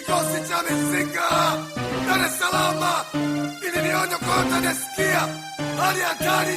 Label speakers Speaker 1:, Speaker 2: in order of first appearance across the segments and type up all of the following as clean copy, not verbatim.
Speaker 1: Kikosi cha Mizinga Dar es Salaam, ili ni onyo kwa Tanzania. Hali hatari.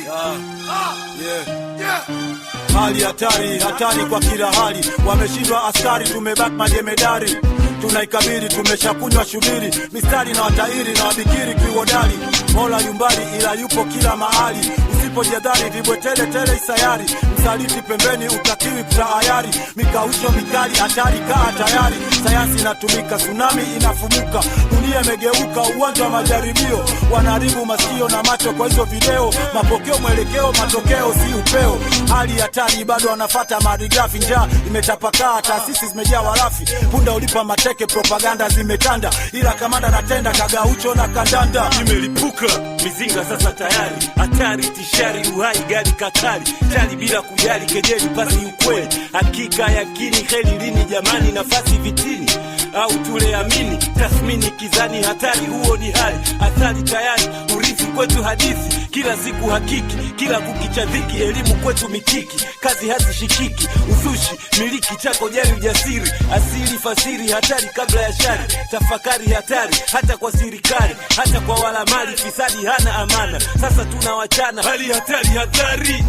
Speaker 2: Hali hatari, hatari kwa kila hali. Wameshindwa askari, tumebaki majemedari. Tunaikabiri, tumeshakunywa shubiri. Mistari na watairi na wabikiri kiwodali. Mola yumbali ila yupo kila mahali. Usipojadhari vibwetele tele isayari. Msaliti pembeni utakiwi kutahayari. Mikausho mikali hatari kaa tayari. Sayansi inatumika, tsunami inafumuka. Dunia imegeuka uwanja wa majaribio. Wanaharibu masikio na macho kwa hizo video. Mapokeo mwelekeo matokeo si upeo. Hali hatari bado wanafuata maarigafi. Njaa imetapakaa, taasisi zimejaa warafi. Punda ulipa mateke, propaganda zimetanda. Ila kamanda natenda kagaucho na kandanda.
Speaker 3: Imelipuka Mizinga sasa tayari. Hatari tishari uhai gari katari. Chali bila kujali kejeli pasi ukweli. Hakika yakini heli lini jamani nafasi vitini. Au tule amini tathmini kizani hatari huo ni hali. Hatari tayari urithi kwetu hadithi. Kila siku hakiki kila kukicha dhiki. Elimu kwetu mikiki kazi hazishikiki. Uzushi miliki chako jari ujasiri. Asili fasiri hatari kabla ya shari. Tafakari hatari hata kwa serikali. Hata kwa wala mali fisadi hana amana. Sasa tunawachana hali hatari hatari.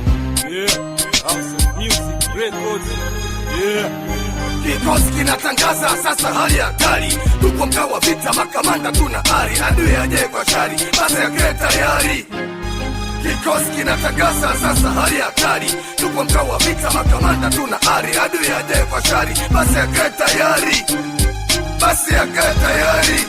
Speaker 3: Awesome music records.
Speaker 1: Kikosi kinatangaza sasa hali hatari. Tupo mkawa vita makamanda tuna ari. Adui aje kwa shari basi yake tayari. Kikosi kinatangaza sasa hali hatari. Tupo mkawa vita makamanda tuna ari. Adui aje kwa shari basi yake tayari. Basi yake tayari.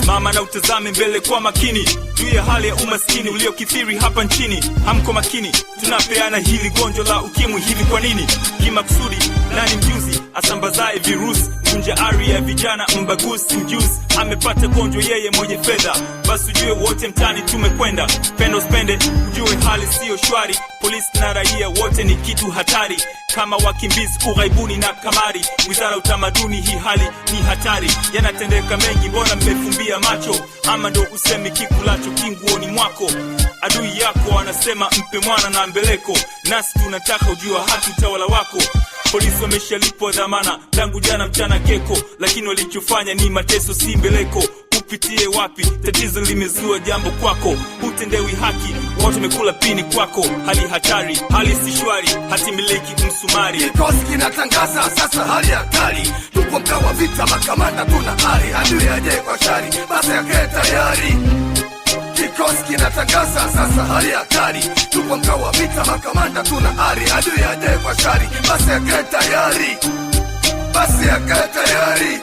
Speaker 3: Mama na utazame mbele kwa makini. Juu ya hali ya umaskini uliokithiri hapa nchini. Hamko makini, tunapeana hili gonjwa la ukimwi hivi kwa nini? Kimakusudi, nani mjuzi, asambazae virusi. Kunja ari ya vijana mbagusi mjuzi. Amepata gonjwa yeye mwenye fedha. Basi ujue wote mtani tumekwenda. Pendo spende, ujue hali siyo shwari. Polisi na raia wote ni kitu hatari. Kama wakimbizi ughaibuni na kamari. Wizara utamaduni hii hali ni hatari. Yanatendeka mengi mbona mmefumbia macho. Ama ndo usemi kikulacho kinguoni mwako. Adui yako anasema mpe mwana na mbeleko. Nasi tunataka ujua haki utawala wako. Polisi wameshalipwa dhamana tangu jana mchana keko. Lakini walichofanya ni mateso si mbeleko. Upitie wapi, tatizo limezua jambo kwako. Hutendewi haki, watu wamekula pini kwako. Hali hatari, hali si shwari, hati miliki msumari.
Speaker 1: Kikosi kinatangaza sasa hali hatari. Tupo mkawa vita makamanda tuna ari. Adui aje kwa shari basi yake tayari. Kikosi kinatangaza sasa hali hatari. Tupo mkawa vita makamanda tuna ari. Adui aje kwa shari basi yake tayari. Basi yake tayari.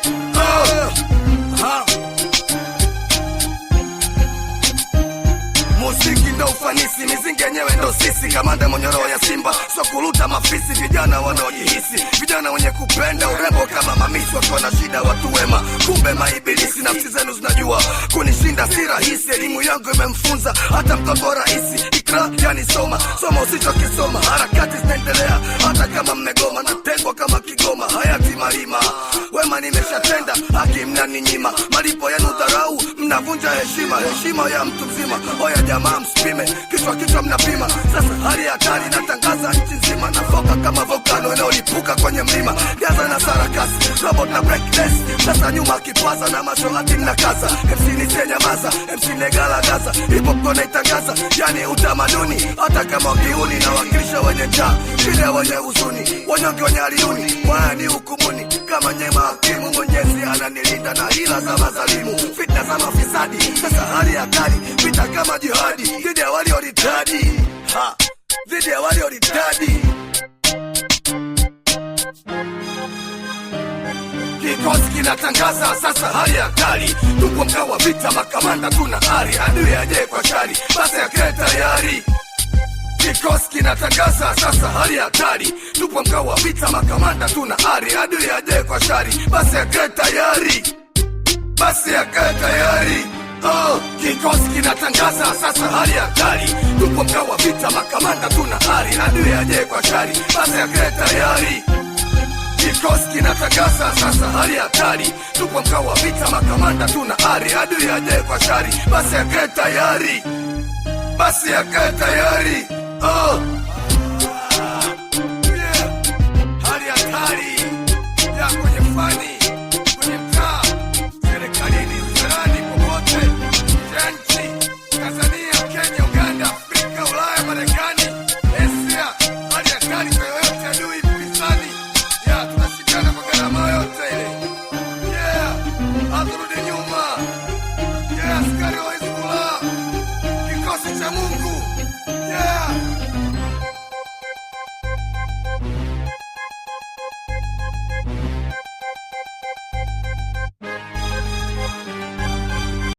Speaker 1: Muziki ndo ufanisi, Mizinga yenyewe ndo sisi. Kamanda mwenye roho ya simba, so kuluta mafisi. Vijana wanaojihisi, vijana wenye kupenda urembo kama mamisi. Watu wana shida, watu wema, kumbe maibilisi. Nafsi zenu zinajua, kunishinda si rahisi. Elimu yangu imemfunza, hata mtoto rahisi. Ikra, yani soma, soma usichokisoma. Harakati zinaendelea, hata kama mmegoma. Natengwa kama Kigoma, hayati Malima. Wema nimeshatenda, haki mnaninyima. Malipo yenu dharau, mnavunja heshima. Heshima ya mtu mzima, oya jamaa msipime. Kichwa mnapima, sasa hali hatari. Natangaza nchi nzima, nafoka kama volcano inaolipuka kwenye mlima. Gaza na sarakasi, robot na break dance. Sasa nyuma kipaza na mashohati mnakaza. MC nisie nyamaza, MC negala gaza. Hip hop kona itangaza, yani utamaduni. Hata kama ukiuni na wakilisha wenye njaa. Shida wenye huzuni, wanyonge wenye aliuni. Waya ni hukumuni, kama nyema hakimu. Mwenyezi ananilinda na hila za mazalimu. Fitna za mafisadi, sasa hali hatari. Vita kama jihadi, dhidi ya walioritadi. Dhidi ya walioritadi. Kikosi kinatangaza sasa hali hatari. Tupo mkawa vita makamanda tuna ari. Adui aje kwa shari basi yake tayari. Kikosi kinatangaza sasa hali hatari. Tupo mkawa vita makamanda tuna ari. Adui aje kwa shari basi yake tayari. Basi yake tayari. Kikosi kinatangaza sasa hali hatari. Tupo mkawa vita makamanda tuna ari. Adui aje kwa shari basi yake tayari. Kikosi kinatangaza sasa hali hatari. Tupo mkawa vita makamanda tuna ari. Adui aje kwa shari basi yake tayari. Basi yake tayari. Hali hatari ya kwenye fani, kwenye mtaa. turudi nyuma. Askari wa Hizbullah, kikosi cha Mungu